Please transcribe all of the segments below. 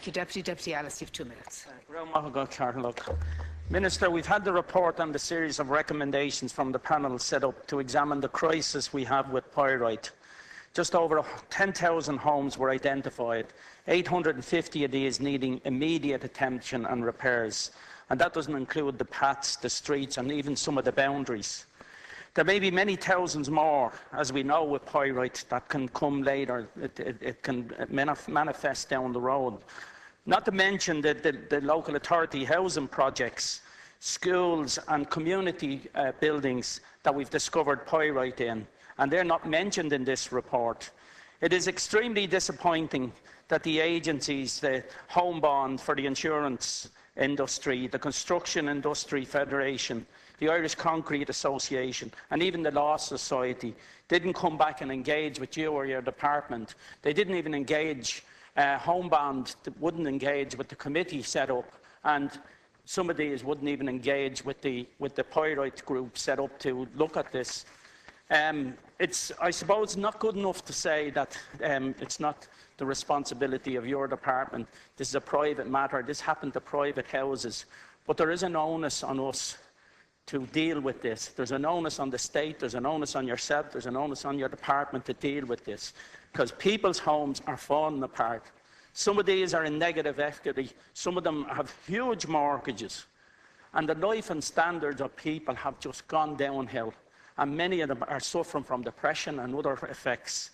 Deputy Ellis, you have 2 minutes. Minister, we've had the report and the series of recommendations from the panel set up to examine the crisis we have with pyrite. Just over 10,000 homes were identified, 850 of these needing immediate attention and repairs. And that doesn't include the paths, the streets and even some of the boundaries. There may be many thousands more, as we know with pyrite, that can come later. It can manifest down the road. Not to mention the local authority housing projects, schools and community buildings that we've discovered pyrite in, and they're not mentioned in this report. It is extremely disappointing that the agencies, the Home Bond for the insurance industry, the Construction Industry Federation, the Irish Concrete Association and even the Law Society didn't come back and engage with you or your department. They didn't even engage, Home Bond wouldn't engage with the committee set up, and some of these wouldn't even engage with the Pyrite group set up to look at this. It's, I suppose, not good enough to say that it's not the responsibility of your department. This is a private matter. This happened to private houses. But there is an onus on us to deal with this. There's an onus on the state, there's an onus on yourself, there's an onus on your department to deal with this. Because people's homes are falling apart. Some of these are in negative equity. Some of them have huge mortgages. And the life and standards of people have just gone downhill. And many of them are suffering from depression and other effects.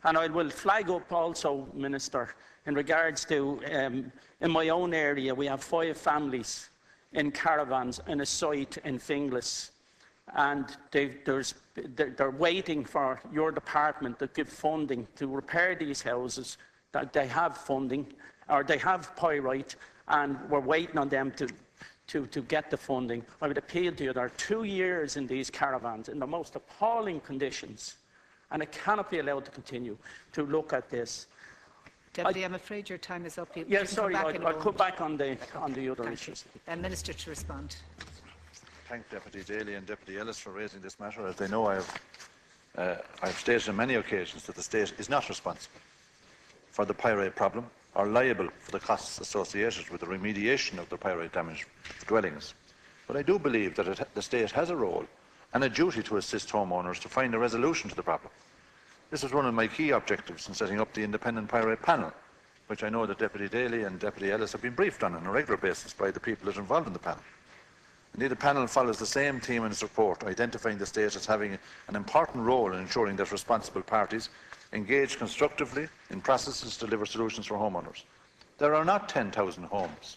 And I will flag up also, Minister, in regards to, in my own area, we have 5 families in caravans in a site in Finglas. And they're waiting for your department to give funding to repair these houses. That they have funding, or they have pyrite, and we're waiting on them to get the funding. I would appeal to you, there are 2 years in these caravans in the most appalling conditions, and it cannot be allowed to continue to look at this. Deputy, I'm afraid your time is up. Yes, sorry, I'll come back on the other issues. Minister to respond. Thank Deputy Daly and Deputy Ellis for raising this matter. As they know, I've stated on many occasions that the state is not responsible for the pyrite problem or liable for the costs associated with the remediation of the pyrite damaged dwellings. But I do believe that the state has a role and a duty to assist homeowners to find a resolution to the problem. This was one of my key objectives in setting up the independent pyrite panel, which I know that Deputy Daly and Deputy Ellis have been briefed on a regular basis by the people that are involved in the panel. Indeed, the panel follows the same theme in its report, identifying the state as having an important role in ensuring that responsible parties engage constructively in processes to deliver solutions for homeowners. There are not 10,000 homes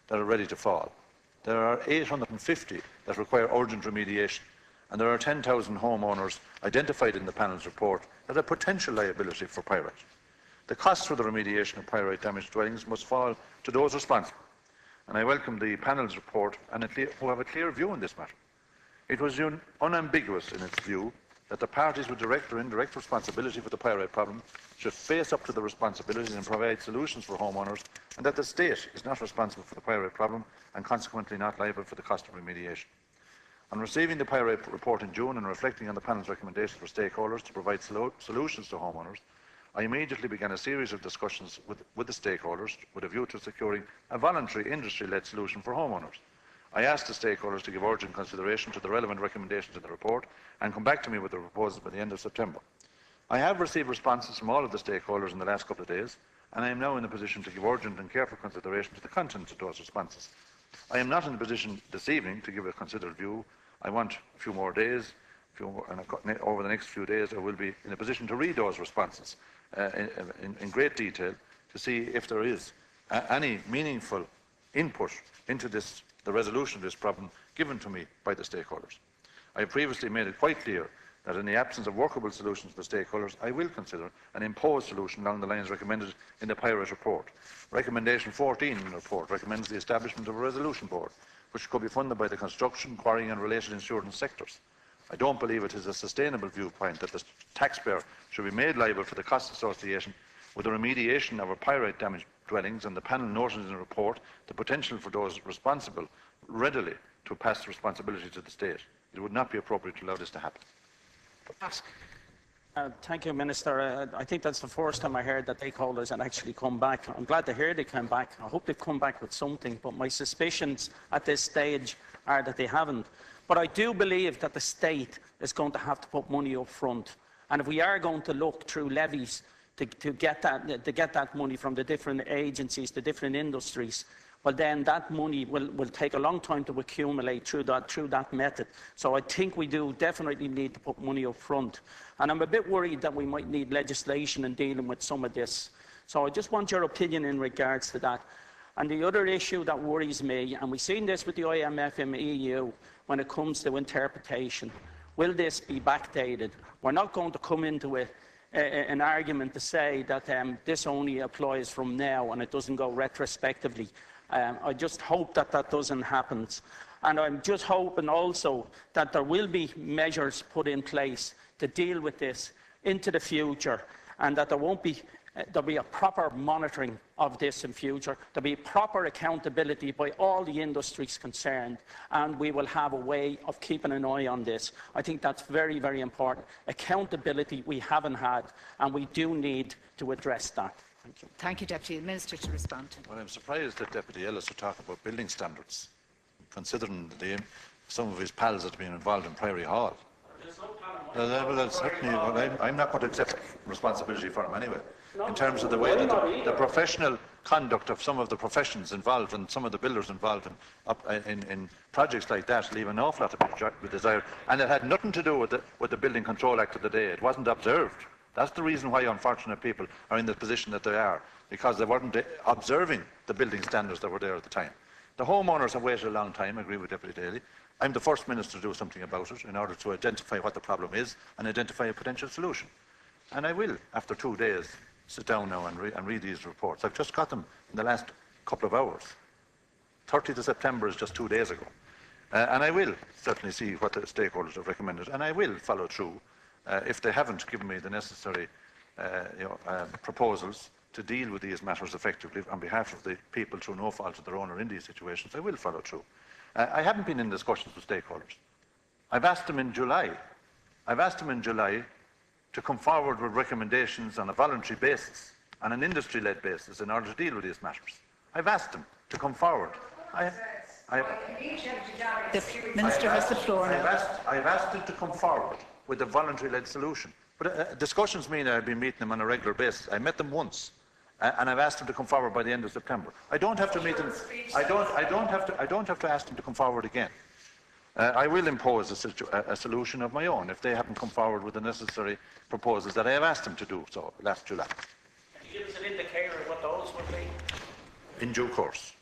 that are ready to fall. There are 850 that require urgent remediation, and there are 10,000 homeowners identified in the panel's report that have potential liability for pyrite. The costs for the remediation of pyrite damaged dwellings must fall to those responsible, and I welcome the panel's report and who have a clear view on this matter. It was unambiguous in its view that the parties with direct or indirect responsibility for the pyrite problem should face up to the responsibilities and provide solutions for homeowners, and that the state is not responsible for the pyrite problem and consequently not liable for the cost of remediation. On receiving the pyrite report in June and reflecting on the panel's recommendations for stakeholders to provide solutions to homeowners, I immediately began a series of discussions with the stakeholders with a view to securing a voluntary industry-led solution for homeowners. I asked the stakeholders to give urgent consideration to the relevant recommendations in the report and come back to me with the proposals by the end of September. I have received responses from all of the stakeholders in the last couple of days, and I am now in a position to give urgent and careful consideration to the contents of those responses. I am not in a position this evening to give a considered view. I want a few more days, and over the next few days I will be in a position to read those responses in great detail to see if there is any meaningful input into the resolution of this problem given to me by the stakeholders. I have previously made it quite clear that in the absence of workable solutions for stakeholders, I will consider an imposed solution along the lines recommended in the Pyrite report. Recommendation 14 in the report recommends the establishment of a resolution board, which could be funded by the construction, quarrying and related insurance sectors. I don't believe it is a sustainable viewpoint that the taxpayer should be made liable for the costs associated with the remediation of our pyrite damaged dwellings, and the panel noted in the report the potential for those responsible readily to pass the responsibility to the state. It would not be appropriate to allow this to happen. Thank you, Minister. I think that's the first time I heard that stakeholders had actually come back. I'm glad to hear they came back. I hope they've come back with something, but my suspicions at this stage are that they haven't. But I do believe that the state is going to have to put money up front. And if we are going to look through levies to get that money from the different agencies, the different industries, well then that money will take a long time to accumulate through that method. So I think we do definitely need to put money up front. And I'm a bit worried that we might need legislation in dealing with some of this. So I just want your opinion in regards to that. And the other issue that worries me, and we've seen this with the IMF and EU when it comes to interpretation, will this be backdated? We're not going to come into an argument to say that this only applies from now and it doesn't go retrospectively. I just hope that that doesn't happen. And I'm just hoping also that there will be measures put in place to deal with this into the future, and that there'll be a proper monitoring of this in future. There'll be proper accountability by all the industries concerned, and we will have a way of keeping an eye on this. I think that's very, very important. Accountability we haven't had, and we do need to address that. Thank you. Thank you, Deputy Minister, to respond. Well, I'm surprised that Deputy Ellis would talk about building standards, considering some of his pals that have been involved in Priory Hall. I'm not going to accept responsibility for him anyway. In terms of the way that the professional conduct of some of the professions involved and some of the builders involved in projects like that leave an awful lot to be desired. And it had nothing to do with the Building Control Act of the day. It wasn't observed. That's the reason why unfortunate people are in the position that they are, because they weren't observing the building standards that were there at the time. The homeowners have waited a long time, I agree with Deputy Daly. I'm the first minister to do something about it in order to identify what the problem is and identify a potential solution. And I will, after 2 days, sit down now and read these reports. I've just got them in the last couple of hours. 30th of September is just 2 days ago. And I will certainly see what the stakeholders have recommended, and I will follow through. If they haven't given me the necessary proposals to deal with these matters effectively on behalf of the people through no fault of their own or in these situations, I will follow through. I haven't been in discussions with stakeholders. I've asked them in July. To come forward with recommendations on a voluntary basis, on an industry-led basis, in order to deal with these matters. I've asked them to come forward. The Minister has the floor now. I've asked them to come forward with a voluntary-led solution. But discussions mean I've been meeting them on a regular basis. I met them once, and I've asked them to come forward by the end of September. I don't have to meet them. I don't have to ask them to come forward again. I will impose a solution of my own if they haven't come forward with the necessary proposals that I have asked them to do so last July. Can you give us an indicator of what those would be? In due course.